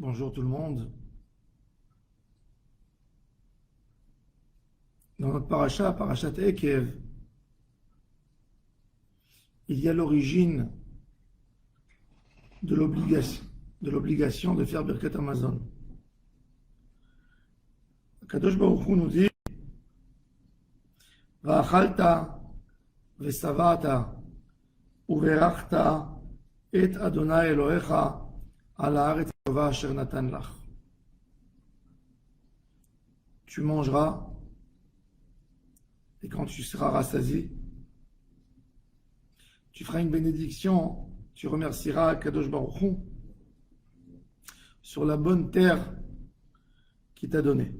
Bonjour tout le monde. Dans notre parashat Ekev, il y a l'origine de l'obligation de faire Birkat Hamazon. Kadosh Baruch Hu nous dit Va'achalta ve'savata uverachta et Adonai Elohecha al haaretz tova asher natan lach. Tu mangeras et quand tu seras rassasié, tu feras une bénédiction, tu remercieras Kadosh Baruch Hu sur la bonne terre qu'il t'a donnée.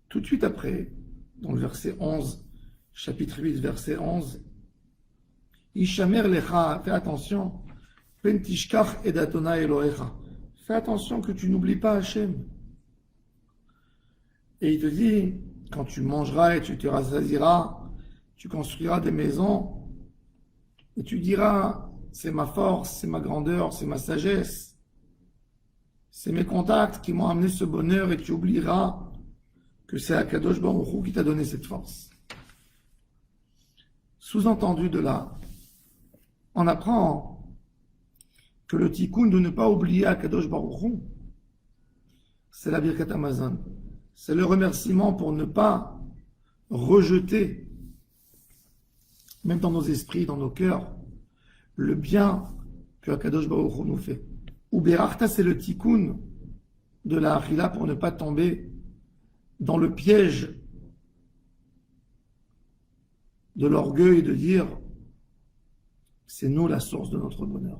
Tout de suite après, dans le verset 11, chapitre 8, verset 11, Ishamer lecha, fais attention, pen tishkach et Adonai Elohecha, fais attention que tu n'oublies pas Hachem. Et il te dit, quand tu mangeras et tu te rassasieras, tu construiras des maisons, et tu diras, c'est ma force, c'est ma grandeur, c'est ma sagesse, c'est mes contacts qui m'ont amené ce bonheur, et tu oublieras que c'est Akadosh Baruch Hu qui t'a donné cette force. Sous-entendu de là, on apprend que le tikkun de ne pas oublier Akadosh Baruch Hu, c'est la Birkat Hamazon. C'est le remerciement pour ne pas rejeter, même dans nos esprits, dans nos cœurs, le bien que Akadosh Baruch Hu nous fait. Ou Berachta, c'est le tikkun de la Achila pour ne pas tomber dans le piège de l'orgueil de dire c'est nous la source de notre bonheur.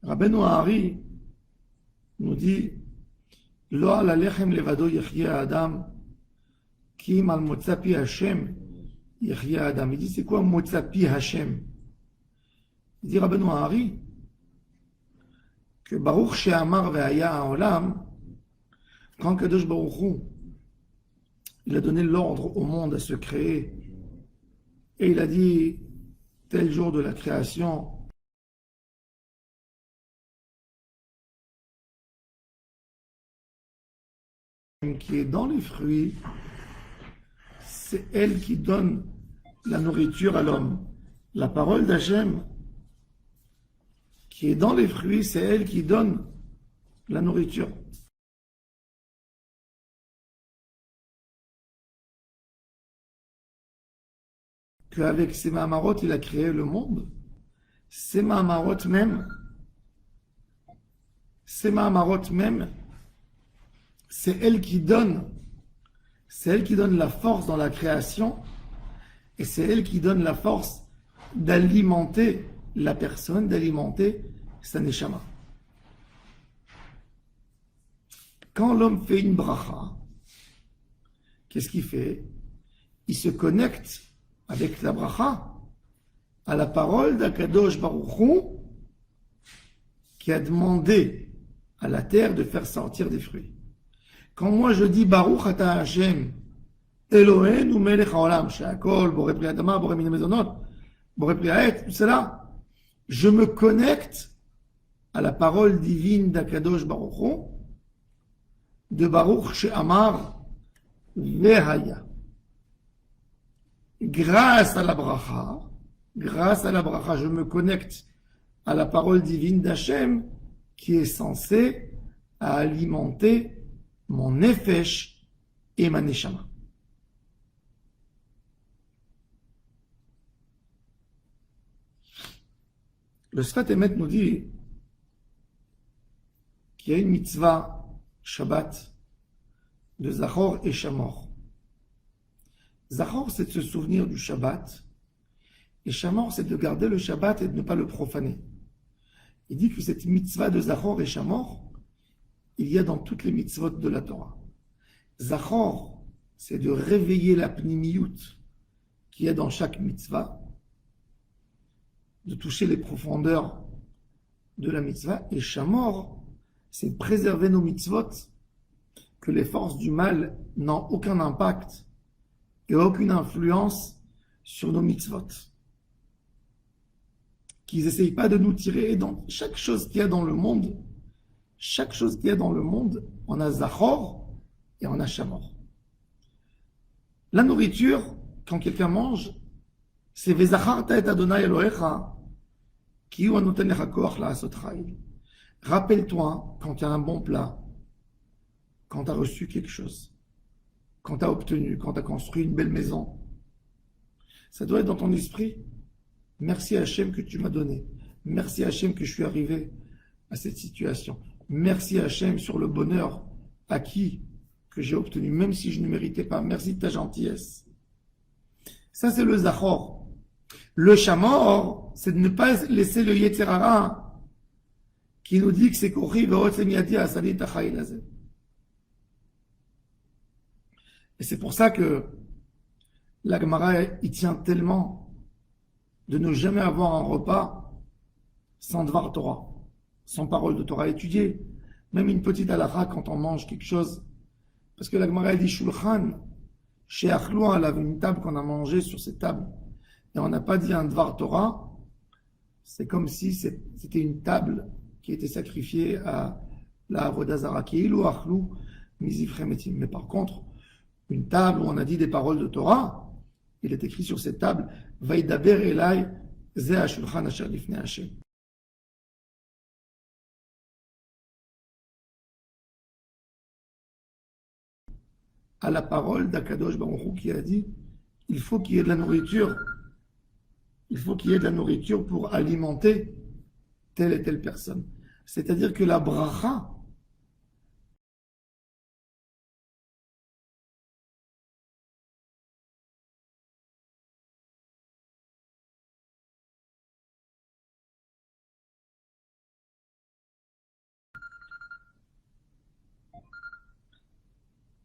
Rabbeinu Hari nous dit Lo ala lechem levado yechye adam ki im al motzapi Hashem yechye adam. Il dit c'est quoi motzapi Hashem? Il dit Rabbeinu Hari que Baruch she'amar ve'haya ha'olam, quand Kadosh Baruch Hu il a donné l'ordre au monde à se créer et il a dit tel jour de la création qui est dans les fruits, c'est elle qui donne la nourriture à l'homme. La parole d'Hachem qui est dans les fruits, c'est elle qui donne la nourriture. Qu'avec ses mahamarot, il a créé le monde. Ces mahamarot même, c'est elle qui donne la force dans la création et c'est elle qui donne la force d'alimenter la personne, d'alimenter sa neshama. Quand l'homme fait une bracha, qu'est-ce qu'il fait? Il se connecte avec la bracha à la parole d'Akadosh Baruch Hu qui a demandé à la terre de faire sortir des fruits. Quand moi je dis Baruch ata Hashem Eloheinu melech haolam she'akol borei pri adama borei min mezonot borei pri ha'et, tout cela, je me connecte à la parole divine d'Akadosh Baruch Hu, de Baruch she'amar ve'haya. Grâce à la bracha, je me connecte à la parole divine d'Hachem qui est censée alimenter mon nefesh et ma neshama. Le Sfat Emet nous dit qu'il y a une mitzvah Shabbat de Zachor et Shamor. Zachor, c'est de se souvenir du Shabbat, et Shamor, c'est de garder le Shabbat et de ne pas le profaner. Il dit que cette mitzvah de Zachor et Shamor, il y a dans toutes les mitzvot de la Torah. Zachor, c'est de réveiller la pnimiyut qu'il y a dans chaque mitzvah, de toucher les profondeurs de la mitzvah, et Shamor, c'est de préserver nos mitzvot, que les forces du mal n'ont aucun impact et aucune influence sur nos mitzvot. qu'ils n'essayent pas de nous tirer dans chaque chose qu'il y a dans le monde. Chaque chose qu'il y a dans le monde, on a Zachor et on a Shamor. La nourriture, quand quelqu'un mange, c'est Vezacharta et Adonai Elohecha, qui ou anoten lecha koach la'asot chayil. Rappelle-toi, quand tu as un bon plat, quand tu as reçu quelque chose, quand tu as obtenu, quand tu as construit une belle maison, ça doit être dans ton esprit. Merci Hachem que tu m'as donné. Merci Hachem que je suis arrivé à cette situation. Merci Hachem sur le bonheur acquis que j'ai obtenu, même si je ne méritais pas. Merci de ta gentillesse. Ça, c'est le Zachor. Le Shamor, c'est de ne pas laisser le Yetzer Hara qui nous dit que c'est Kochi ve'otzem yadi asali tachayil hazeh. Et c'est pour ça que la Gemara y tient tellement de ne jamais avoir un repas sans Dvar Torah, sans parole de Torah étudiée, même une petite halakha quand on mange quelque chose. Parce que la Gemara dit Shulchan, chez Achloua, elle avait une table qu'on a mangée sur cette table, et on n'a pas dit un Dvar Torah, c'est comme si c'était une table qui était sacrifiée à la Avodah Zara, qui est Ilou Achlou Mizifrem Etim. Mais par contre, une table où on a dit des paroles de Torah, il est écrit sur cette table, Vaidaber Elai Ze HaShulchan Asher Lifnei Hashem. À la parole d'Akadosh Baruch Hu qui a dit, il faut qu'il y ait de la nourriture, il faut qu'il y ait de la nourriture pour alimenter telle et telle personne. C'est-à-dire que la bracha,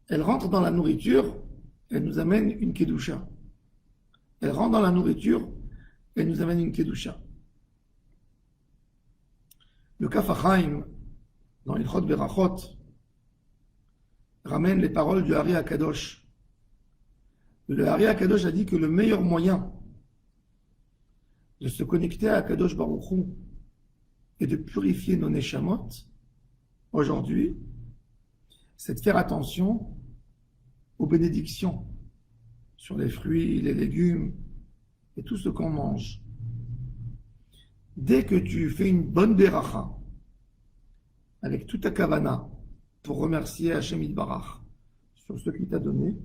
elle rentre dans la nourriture, elle nous amène une kedusha. Elle rentre dans la nourriture, elle nous amène une kedusha. Le Kaf HaChaim, dans Ilchot Berachot, ramène les paroles du Hari HaKadosh. Le Hari HaKadosh a dit que le meilleur moyen de se connecter à Kadosh Baruch Hu et de purifier nos neshamot, aujourd'hui, c'est de faire attention aux bénédictions sur les fruits, les légumes et tout ce qu'on mange. Dès que tu fais une bonne beracha, avec toute ta kavana, pour remercier Hashem Yitbarach sur ce qu'il t'a donné,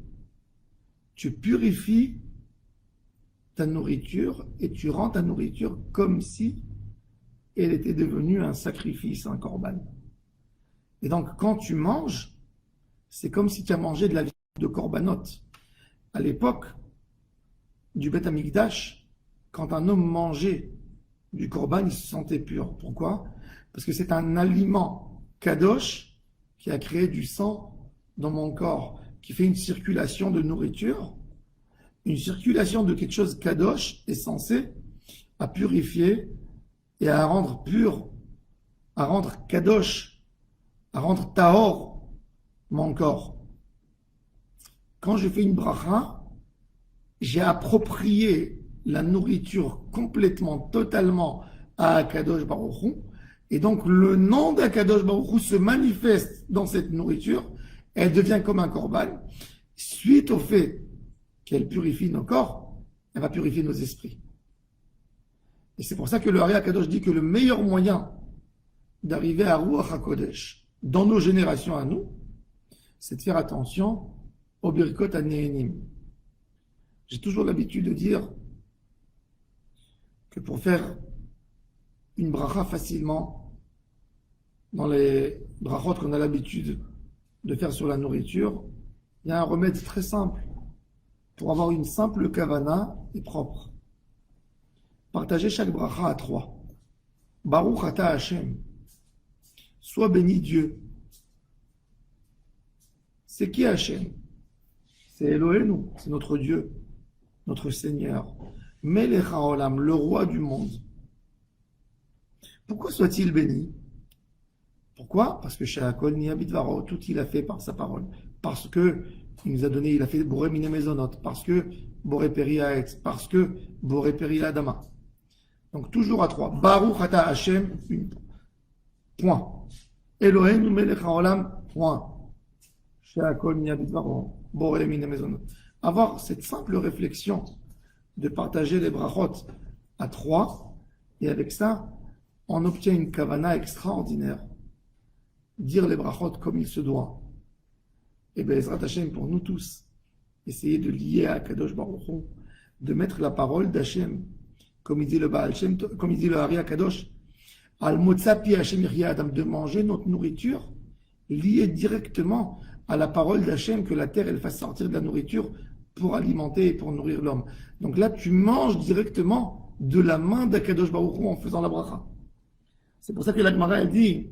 tu purifies ta nourriture et tu rends ta nourriture comme si elle était devenue un sacrifice, un korban. Et donc, quand tu manges, c'est comme si tu as mangé de la viande de korbanot. À l'époque du Beth Amikdash, quand un homme mangeait du korban, il se sentait pur. Pourquoi? Parce que c'est un aliment kadosh qui a créé du sang dans mon corps, qui fait une circulation de nourriture. Une circulation de quelque chose kadosh est censée à purifier et à rendre pur, à rendre kadosh, à rendre tahor mon corps. Quand je fais une bracha, j'ai approprié la nourriture complètement, totalement à Akadosh Baruch Hu, et donc le nom d'Akadosh Baruch Hu se manifeste dans cette nourriture, elle devient comme un korban. Suite au fait qu'elle purifie nos corps, elle va purifier nos esprits. Et c'est pour ça que le Hari HaKadosh dit que le meilleur moyen d'arriver à Ruach HaKodesh dans nos générations à nous, c'est de faire attention au Birkot HaNe'enim. J'ai toujours l'habitude de dire que pour faire une bracha facilement, dans les brachot qu'on a l'habitude de faire sur la nourriture, il y a un remède très simple pour avoir une simple kavana et propre. Partagez chaque bracha à 3. Baruch ata Hashem. Sois béni Dieu. C'est qui Hashem? C'est Elohenu, c'est notre Dieu, notre Seigneur. Melech haolam, le roi du monde. Pourquoi soit-il béni? Pourquoi? Parce que Sha'akol ni Abidvaro, tout il a fait par sa parole. Parce que il nous a donné, il a fait Boré Mine Mezonot, parce que Boré Peri Haetz, parce que Boré Peri Adama. Donc toujours à 3. Baruch ata Hashem, une. Point. Eloheinu melech haolam, point. She'akol niyeh bidvaro, borei min hamezonot. Avoir cette simple réflexion de partager les brachot à 3, et avec ça, on obtient une kavana extraordinaire. Dire les brachot comme il se doit. Et bien, Ezrat Hashem, pour nous tous, essayer de lier à Kadosh Baruch Hu, de mettre la parole d'Hachem, comme il dit le Baal Shem, comme il dit le Hari Kadosh, Al Motzapi Hashem Adam, de manger notre nourriture liée directement à la parole d'Hachem, que la terre elle fasse sortir de la nourriture pour alimenter et pour nourrir l'homme. Donc là, tu manges directement de la main d'Akadosh Baruch Hu en faisant la bracha. C'est pour ça que la Gemara elle dit,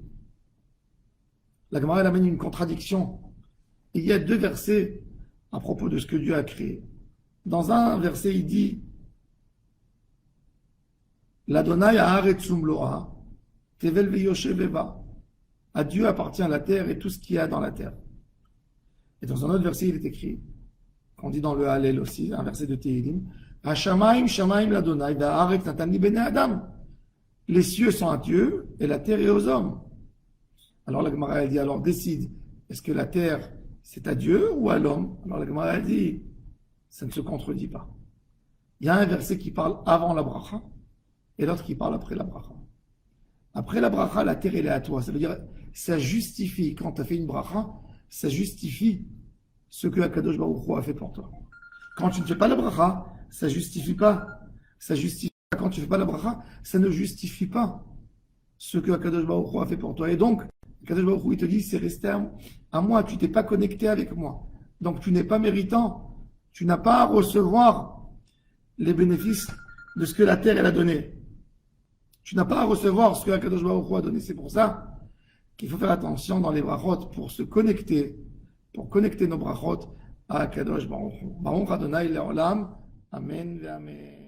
la Gemara elle amène une contradiction. Il y a 2 versets à propos de ce que Dieu a créé. Dans un verset, il dit L'Adonai haaretzum loa, tevel veyoshev. À Dieu appartient la terre et tout ce qu'il y a dans la terre. Et dans un autre verset, il est écrit, qu'on dit dans le Hallel aussi, un verset de Tehillim, Hashamaim shamaim l'Adonai, va'aretz natani bene Adam. Les cieux sont à Dieu et la terre est aux hommes. Alors la Gemara elle dit, alors décide, est-ce que la terre c'est à Dieu ou à l'homme? Alors la Gemara elle dit, ça ne se contredit pas. Il y a un verset qui parle avant la bracha et l'autre qui parle après la bracha. Après la bracha, la terre elle est à toi. Ça veut dire, ça justifie, quand tu as fait une bracha, ça justifie ce que Akadosh Baruch Hu a fait pour toi. Quand tu ne fais pas la bracha, ça justifie pas. Ça justifie pas. Quand tu ne fais pas la bracha, ça ne justifie pas ce que Akadosh Baruch Hu a fait pour toi. Et donc, Akadosh Baruch Hu, il te dit, c'est resté à moi, tu t'es pas connecté avec moi. Donc tu n'es pas méritant, tu n'as pas à recevoir les bénéfices de ce que la terre elle a donné. Tu n'as pas à recevoir ce que Akadosh Baruch Hu a donné. C'est pour ça qu'il faut faire attention dans les brachot pour se connecter, pour connecter nos brachot à Akadosh Baruch Hu. Baruch Adonai Leolam. Amen ve Amen.